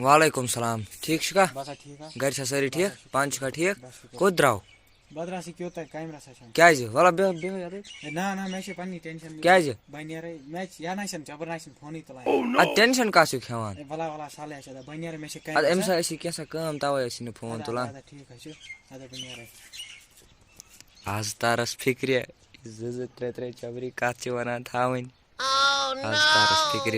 वालेकुम सलाम ठीक शुका बस ठीक है घर सारी ठीक पान शुका ठीक कोत द्राव बदरासी क्यों तक कायम रसा क्या वाला बेह बेह यार ना ना मैं पन्नी टेंशन क्या बनियर मैं या ना जबर ना फोन तुलान टेंशन का खेवान भला भला साले बनियर मैं अमस कैसा कम तवे फोन तुलान ठीक है बनियर आज तारस फिक्र त्रे त्रे चबरी कत वन थावन आज तारस फिक्र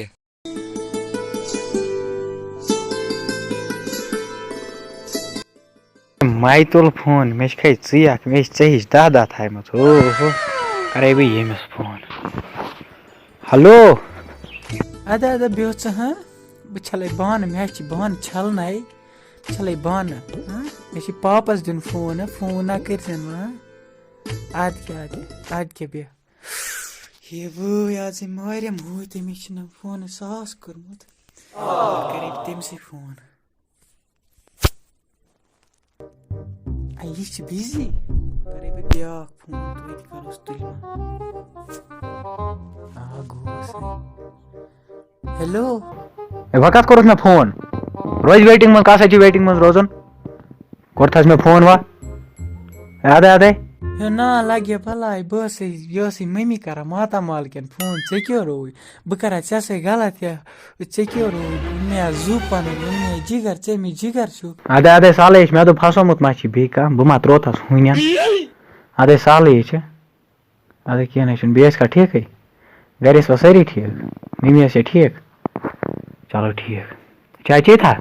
माय तुल फोन मे खै चीख मे चीज दादा थमत हो करे बह यमिस फोन हेलो अदा अदा बेह हाँ बह छल बान मे बान छलन छल बान मे पापस दिन फोन फोन कर आद क्या बह हे वो आज मारियम हो तमिस फोन सास कोर्मुत करे तमस फोन यह बिजी करे ब्या फोन करोस तुलमा हेलो वक़्त कोरस मे फोन रोज वेटिंग मन कस वेटिंग मन रोजन कोरथस मे फोन वा आदे आदे ना लगे भला बस यह मम्मी कर माता मालकन फोन ऐ क्यों रो बह कर ऐसे गलत क्या ऐ क्यों रो मे जू पन मे जिगर ऐ मे जिगर छु अदे अदे साले मे दो फसोमुत मा बी कह बह मा त्रोथस हुन अदे साले अदे कह बेस का ठीक है गरस वा सारी ठीक मम्मी से ठीक चलो ठीक चाय चे था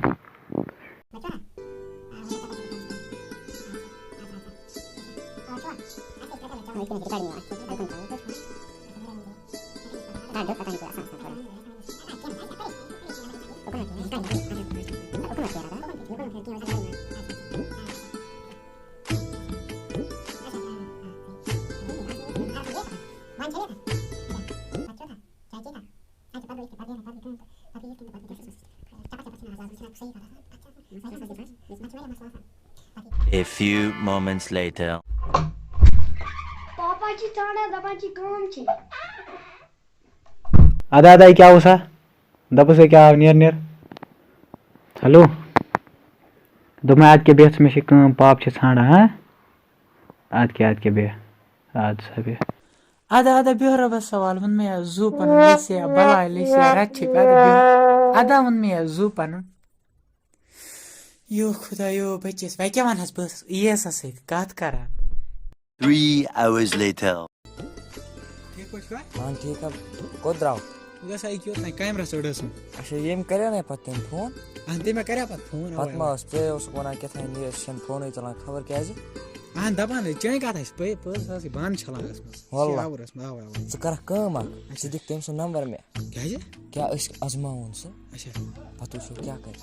A few moments later. पापा जी थाना दपाची काम छे आदा आदा क्या हुआ दप से क्या नियर नियर हेलो दो मैं आज के बेस में कम पाप छे छाड़ा हाँ आज के बे आज सब आदा आदा बेहर बस सवाल मन में जू पन लेसे बला लेसे रच्छे आदा मन में जू पन यो खुदा यो बच्चेस भाई क्या वन हस बस ये ससे कात करा 3 hours later. ठीक हो क्या हां ठीक है कोत द्राव उधर सही क्यों नहीं कैमरा सोडस अच्छा ये करे ना पत्ते फोन अंते में करे पत फोन पत्मा उस पे उसको ना क्या था ये शन फोन ही चला खबर क्या है हां दबान चै का था पे पर्स से बान छला वाला आवरस आवा तो कर काम अच्छा देख तेम नंबर में क्या है क्या आजमाऊं से अच्छा पता छो क्या कर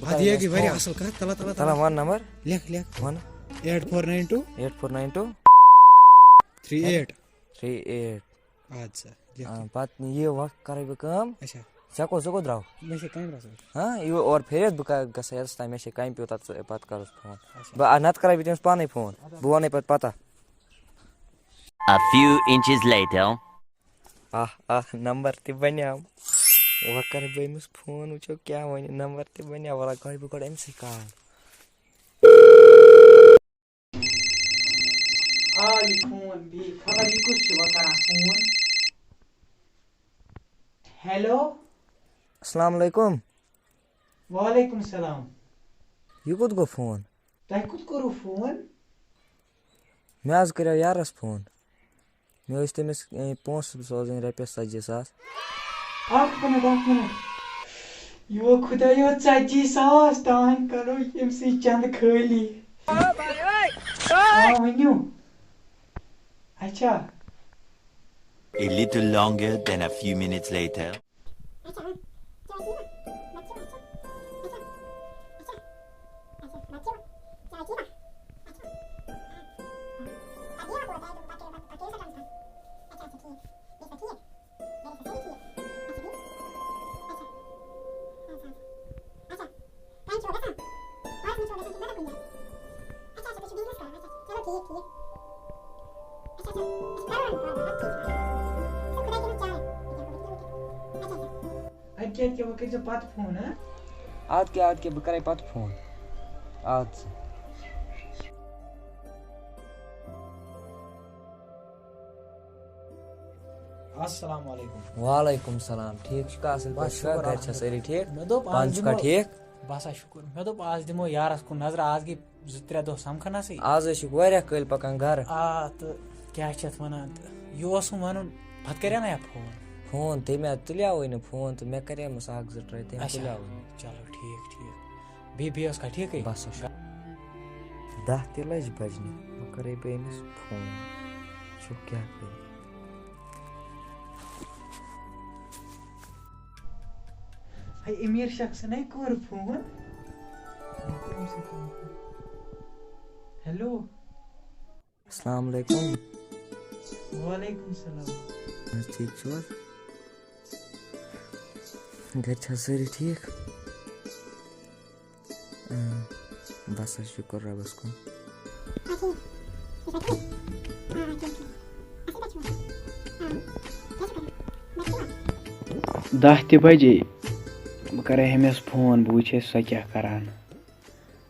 बात ये कि वेरी असल का तला तला तला वन नंबर लिख लिख 1 8492 8492 38 अच्छा बात ये वक्त करे काम अच्छा सको सको द्राव मैं से कैमरा से हां ये और फेर बुका गसयस टाइम में से काई पे होता बात करो फोन बा नत करे बितम पाने फोन बुआ नहीं पता A few inches later. Number ते बन्या वो कर बेमिस फोन उचो क्या वन नंबर ते बन्या वाला कहि बकड़ एमसी कार्ड आई फोन भी खबर ही कुछ बता फोन हेलो अस्सलाम वालेकुम वालेकुम सलाम ये कुत गो फोन तय कुत करू फोन मैं आज करो यारस फोन मैं इस तमिस 500 रुपये 70,000 एक मिनट यो खुदायो 40,000 तान करो एमसी चंद खाली वन्यू अच्छा A little longer than a few minutes later. अच्छा क्या वो कर जो बात फोन है आद के बह करे पत फोन आद से अस्सलाम वालेकुम। वालेकुम सलाम ठीक का असल बस पा शुक्र घर छ सारी ठीक मे दोप आज पांच का दिमो ठीक बस शुक्र मे दोप आज दिमो यारस कुन नजर आज गई 2-3 दो समखनस आज वारिया कल पकान घर तो क्या छत वनान यह वनुन पत कर ना फोन तमे तुलियाव न फोन तो मे करे अख 2 ट्राई तम तुलियाव चलो ठीक बी ठीक बस 10 ते लज बजने वो करे पे अमिस फोन छो क्या कर अमीर शख्स ने कर फोन हेलो अस्सलाम वालेकुम वालेकुम सलाम ठीक छो घर छ सारी ठीक बस शुक्र रबस को 10 ते बजे बह कर अमिस फोन बह वुचे सो क्या करान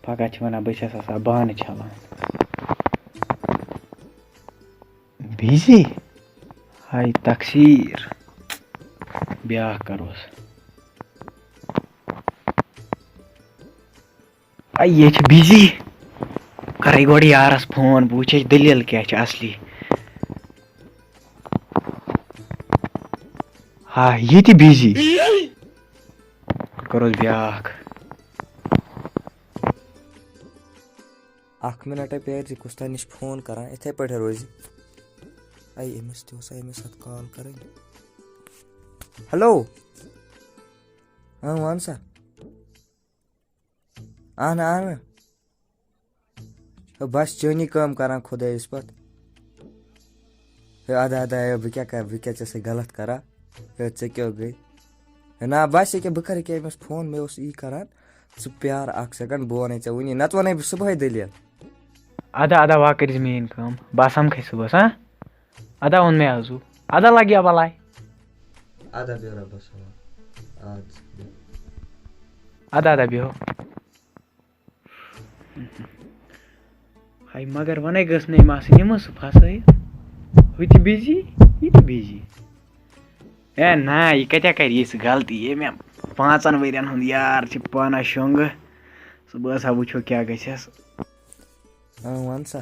पगह वन बस आसान बान छलान बिजी हाय तकसीर ब्याह करोस ये बिजी कर गोड़ यारस फोन बह वुचे दलील क्या असली हाँ ये बिजी करोस ब्याह 1 मिनट पे कुछ निश फोन कर इथे पे रोज अमिस अमिस कॉल कर हेलो वन सा अहन बस चनी कम कर खुदाइस पत अदा बह क्या कर बह क्या से गलत करा ऐ क्यों गई ना बस ये बह कर अमिस फोन मे यी करान ज प्यार 1 सेकंड बह वन ऐ वनी नत वन बह सुबह दलील अदा वा कर मेन कम बह समख सुबह हाँ अदा ओन मे आजू अदा लगे बलाय अदा बेह रबस अदा बेहो हाय मगर वन गस नहीं मास निम सह फस हु बिजी ये बिजी ए ना यह कत्या कर गलती ये मे 5 वरियन हुंद यार पाना शोंग सुबह सा वो क्या गस वन सा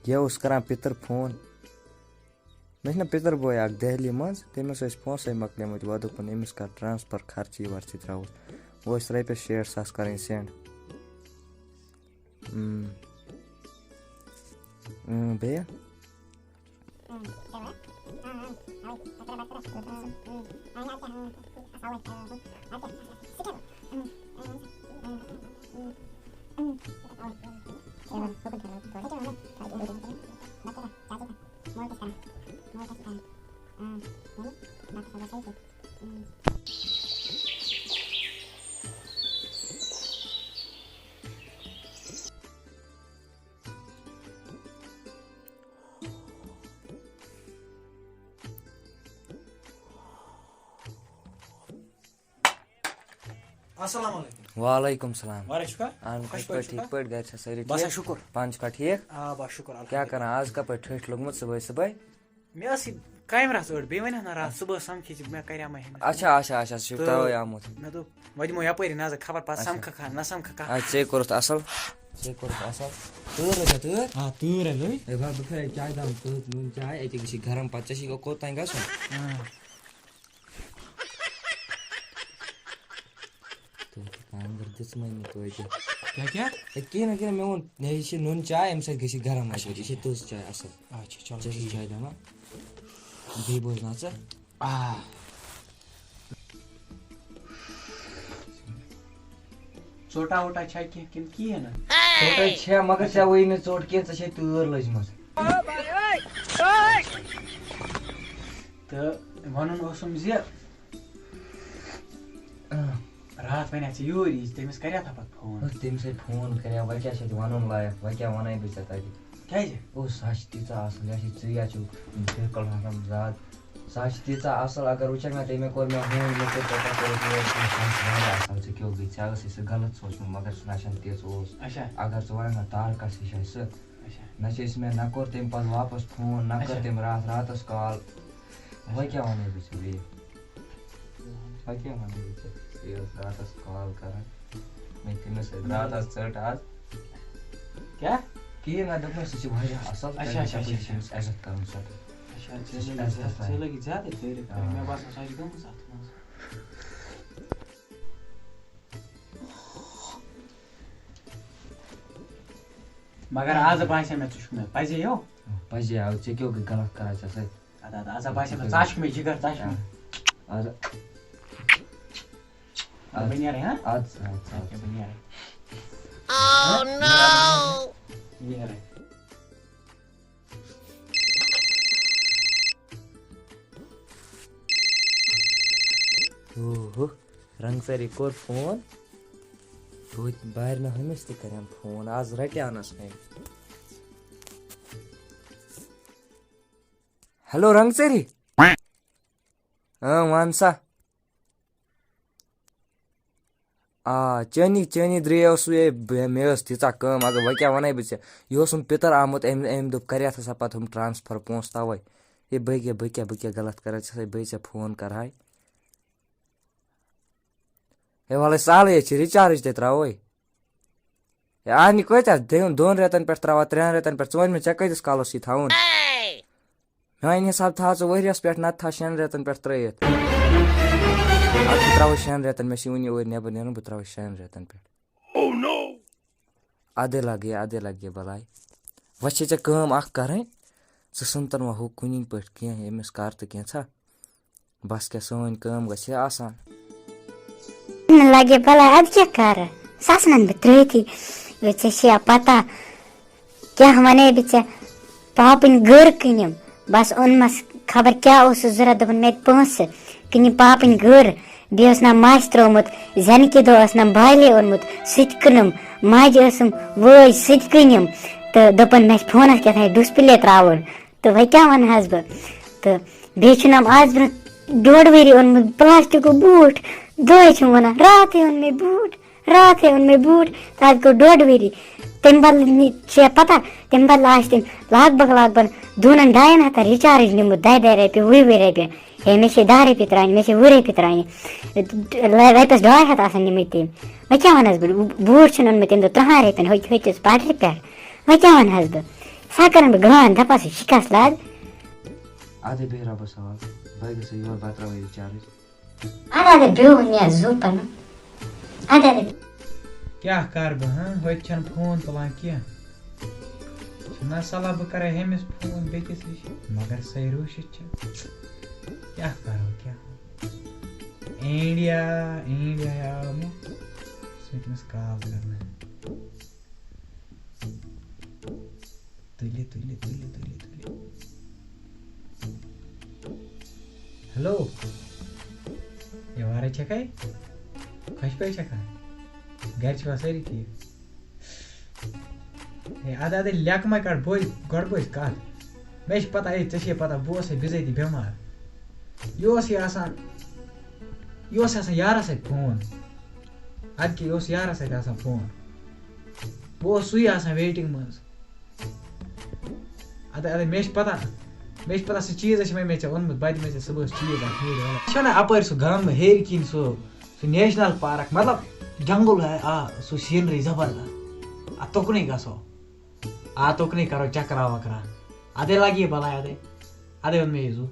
यह कर पितर फोन मे पितर बोय अख दहली मज तमिस पोस मकलमत वो दोपन अमिस कर ट्रांसफर खर्ची वर्ची त्रोस वो रपस 60,000 कर सेंड भैया अस्सलाम वालेकुम वालेकुम सलाम शुक्र ठीक पे घर सारी बस ठीक शुक्र पांच का ठीक बस शुक्र क्या कर आज का पे ठेठ लगमुत सुबह मे कायम रात अड़ बे वन ना रात सुबह समखी मे कर अच्छा शुक्र आमुत मे दो वो दिमो यप नजर खबर पे समख न समख चे कोरत असल तूर लगा तूर हाँ तूर लो ए भाई बफे चाय दाम तूर नून चाय एते किसी गरम पचसी को कोताई गसो तो काम कर दिस में तो ये क्या के ना मैं वो नहीं नून चाय हम से किसी गरम आ गई तो चाय असल अच्छा चलो चाय दामा भी बोलना चा चोटा वोटा छा किन की है ना छोटा छे मगर छे वही में चोट के छे तूर लजमस तो वनुन ओसुम जे रात वन यूरी तमिस कर फोन तम से फोन कर वह क्या वन लायक वह क्या वन बे क्या क्या सच तीचा असल या बिल्कुल हम ज्यादा सच तीचा असल अगर वुचक ना तमे कोर मे हूं लेके पता असल से क्यों गई अगर से गलत सोच मगर सुनाशन तेज ओस अगर स वन तार का शीशा स न इसमें न कोर तम पद वापस फोन न कर तम रातस कॉल वह क्या वन बे वह क्या वन बे रातस कॉल कर मैं तमस रातस चट आज क्या कि मैं दप से असल इज्जत कर लगी ज्यादा मैं बस मगर आज बासे में तुझ में पजे हो पजे आओ चे क्यों गलत करा से आज बासे में चाश में जिगर चाश में आज बनिया रे हां आज बनिया रे Oh no! ये रे ओहो रंग सरी कोर फोन तो बाहर ना हमें ते करम फोन आज रट्यानस है हेलो रंग सरी वानसा चनी द्रेव सु मे तीचा कम अगर वह क्या वन बे यह पितर आमुत अम दोप कर पत हम ट्रांसफर पोस तवे ये बह क्या गलत कर बे फोन कर हे वाले साल रिचार्ज ते त्रो आनी कत 2 रेतन पे त्रा 3 रेतन पे वन मे कतिस कालस यह थवन मान हिसाब था वरियस पे ना 6 रेतन पे त्रित त्रो 6 रेतन मे वन ओर नबर नीन बह त्रो 6 रेतन पे आधे लगे बलाय वह चे कम कर सुनतन वह हूँ कुन पे कमिस कर तो क्या बस क्या सन कम गि आसान लगे भला अब क्या कर सासन थी चे पता क्या वे बे पापन गर कनिम बस ओनमस खबर क्या जरूरत दोपन मे पोस कनिम पापन गर बे ना मस त्रोमुत जन कि दो ना बाले ओनमुत सनम माजम वज सनिम तो दोपन मे फोनस क्या डिस्प्ले त्रावन तो वह क्या वन बह तो बेम आज ब्रो 1.5 वरी ओनमुत प्लास्टिक बूट दोय वन रात ओन मे बूट तक गो 1.5 वरी तम बदल पता तम बदल तम लगभग 2-2.5 हथ रिचार्ज निमुत 10 रुपये 20 रुपये हे मे 10 रुपये त्रान मे 20 रुपये त्रान रपस 2.5 हथ निमित तम वह क्या वन बह बूट ओनमुत तम 3 रुपये हथिस पटरी पे वह क्या वन बह सा कर गान दपा शिकस लाद आधे बे रबस सवाल बह योर बह त्रा रिचार्ज अरे ब्रो ने जुपन अरे क्या कर बह होन फोन तुलान क्या ना सलाह बह कर हमिस फोन बेकिस मगर सही रोशित क्या करो क्या इंडिया तमिस कॉल करना तुले हेलो ये वारे छकाई खश पे छका घर छवा सारी ठीक आधे लेक मा कट बोल गड़ बोल कत मे पता ऐसे पता बह बिजती बेमार यह यार फोन अद यार फोन बह सू वेटिंग मज अदे मे पता सह चीज मे ओनमुत बद मे सुबह चीज अपर सह गम हेर किन सह नेशनल पार्क मतलब जंगल है सह सीनरी जबरदस्त तुकन गो तुकन करो चक्रा वक्रा अदे लगी भला अदे वो मे जू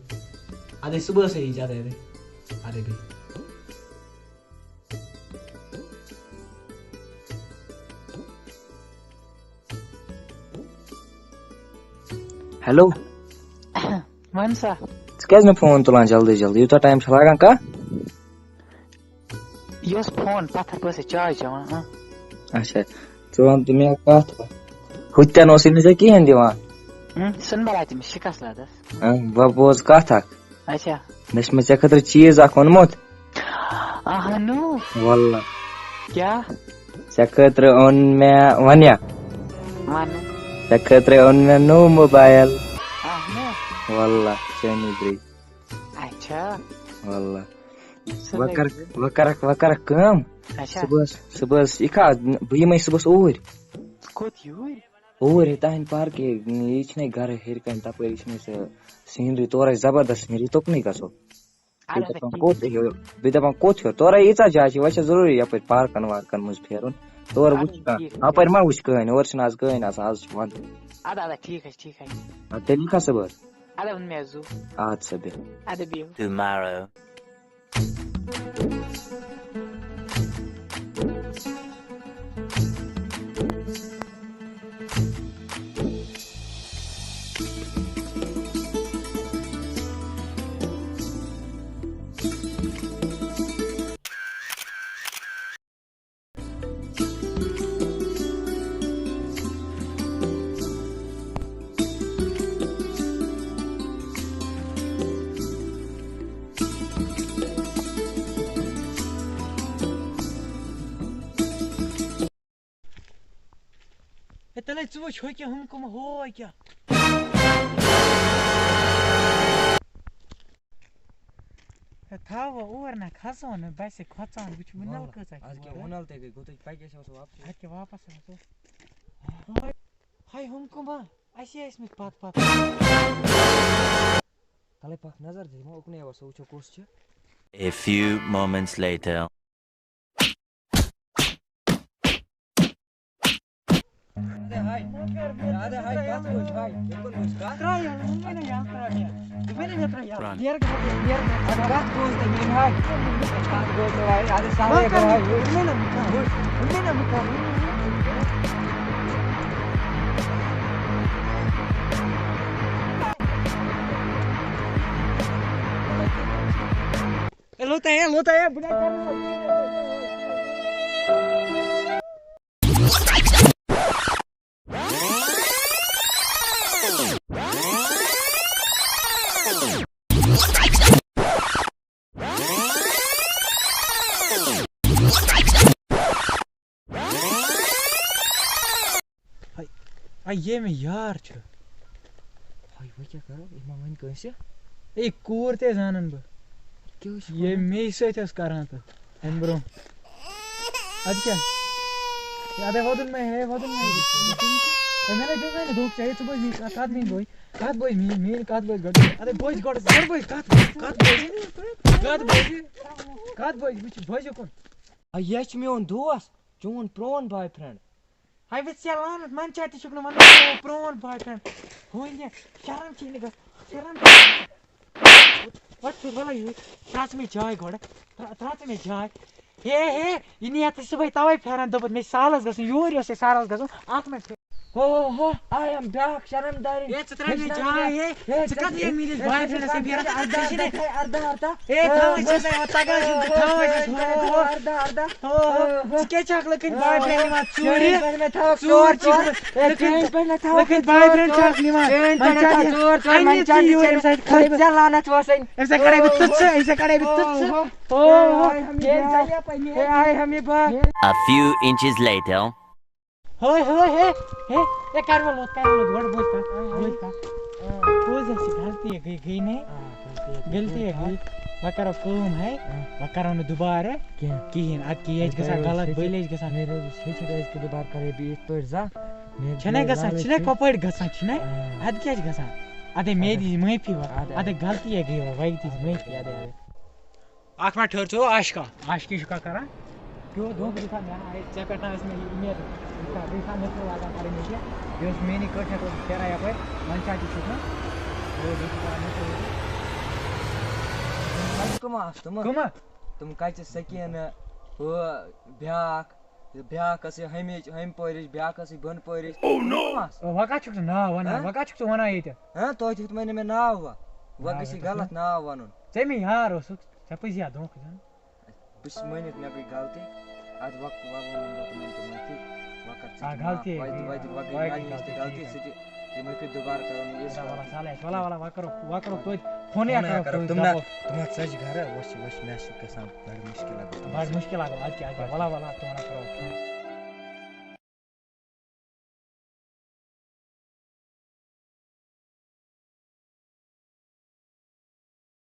अदे सुबह से अदे भी हेलो वन सा क्या फोन तुलान जल्दी यूता टाइम लगान कह यह फोन पत्थर पे चाय चवान अच्छा वन तो मे कत हुतन कहें दिवान सन बला तम शिकस लादस वह बोज कत अच्छा मे चे खतर चीज ओनमुत वल्ला क्या चे खतर ओन मे वनिया चे खतर ओन मे नो मोबाइल वल्ला चनी द्री والله وكرك كم صبحس يكا بيمي صبحس اور تاہن پارک یہ چھنے گھر ہیر کن تپری چھنے سینری تورے زبردست نیری توکنی گسو بیدپان کوت ہو تورے ایتا جا چھ وچھ ضروری اپر پارکن وارکن مز پھیرن تور وچھ اپر ما وچھ کہن اور چھن از کہن از وند ٹھیک ہے تیلی کا صبر ون میزو سبے بیو Tomorrow. تلے ژٕ وٕچھ ہُہ کیٛاہ ہُم کٕم ہو کیٛاہ تھاو اور نہ کھسو نہٕ بسہِ کھۄژان وٕچھ وٕنل کۭژاہ وٕنل تے گئی گوتٕچ پکے چھو واپس اَدٕ واپس ہاے ہُم کٕم اَسے ٲسۍمٕتۍ پتہٕ تلے پک نظر دِ ما اُکنٕے سُہ وٕچھو کُس چھُ A few moments later. لوتا ہے یہ میں یار چھُ ہاے وۄنۍ کیٛاہ کرو یہِ ما وَنہِ کٲنٛسہِ اے کوٗر تہِ زانن بہٕ یہ مے سۭتۍ ٲس کران تہٕ اَمہِ برٛونٛہہ اَدٕ کیٛاہ اَدے وۄدُن مےٚ مےٚ نَے دِژے نہٕ دھوکہٕ ژےٚ ژٕ بوز میٛٲنۍ کَتھ میٛٲنۍ بوے کَتھ بوز میٛٲنۍ کَتھ بوز گۄڈٕ اَدے بوز گۄڈٕ بوز کَتھ بوز وٕچھ بوزِ کُن یہِ چھُ میون دوس چون پرون باے فرٛٮ۪نٛڈ ہاے وۄنۍ ژےٚ لانت منٛدچھا تہِ چھُکھ نہٕ وَنان پرٛون باے فرٛٮ۪نٛڈ ہوٗنۍ شرم چھی نہٕ شرم ترٛاو ژٕ مےٚ جاے گۄڈٕ ترٛاو ژٕ مےٚ جاے ہے یہِ نِیے ژٕ صُبحٲے تَوَے پھیران دوٚپُت مےٚ چھِ سالس گژھُن یوٗرۍ اوس اَسہِ سالس گژھُن اَتھ منٛز ہو آی ایم بیٛاکھ شرم دارِ ژٕ ترٛاو مےٚ جاے ژٕ کَتھ یہِ میٛٲنِس باے فرٛٮ۪نٛڈَس سۭتۍ پھیران ژٕ کیٛازِ چھَکھ لٔکٕنۍ باے فرٛٮ۪نٛڈ نِوان ژوٗرِ باے فرٛٮ۪نٛڈ چھَکھ نِوان أمۍ سۭتۍ کَڑے بہٕ تٕژٕ A few inches later. ہے کر وول گۄڈٕ بوز کَتھ پوٚز اَسہِ غلطی گٔے نَے غلطی گٔے وۄنۍ کَرو کٲم ہے وۄنۍ کَرو نہٕ دُبارٕ کِہیٖنۍ اَدٕ کیٛاہ یہِ چھِ گژھان غلط بٔلۍ چھِ گژھان دُبارٕ کرے بہٕ یِتھ پٲٹھۍ زانٛہہ چھُنَے گژھان چھُنَے کۄپٲٹھۍ گژھان چھُنَے اَدٕ کیٛاہ چھِ گژھان اَدے مے دِی معٲفی وۄنۍ اَدے غلطی گٔے وۄنۍ دِی معٲفی اَدے اَکھ مِنٹ ٹھٔہر ژٕ عاشقی چھُکھا کران پیوٚو دھوکہٕ دِژان مےٚ ژےٚ پٮ۪ٹھ ٲس مےٚ یہِ اُمید بیٚیہِ مےٚ لاگان کَرٕنۍ یہِ بیٚیہِ اوس میٛٲنی کٲشِر اوس پھیران یَپٲرۍ منٛدچھا تہِ چھُکھ نہٕ تِم کَچہِ سکیٖنہٕ ہُہ بیٛاکھ ٲسٕے ہُمہِ پورِچ بیٛاکھ ٲسٕے بۄنہٕ پورِچ وۄنۍ کَتھ چھُکھ ژٕ ناو وَنان وۄنۍ کَتھ چھُکھ ژٕ وَنان ییٚتہِ توتہِ دیُتمَے نہٕ مےٚ ناو وۄنۍ گژھی غلط ناو وَنُن ژےٚ مےٚ یار اوسُکھ ژےٚ پٔزی یا دھوکہٕ دیُن بہٕ چھُس مٲنِتھ مےٚ گٔے غلطی اَدٕ غلطی سُہ تہِ یِم ہیٚکِو دُبارٕ کَرُن وۄنۍ کَرو توتہِ فونٕے تِم ژَجہِ گرٕ وۄنۍ مےٚ چھُ گژھان بَڑٕ مُشکِل اَدٕ کیٛاہ وَلا ژٕ وَنان کَرو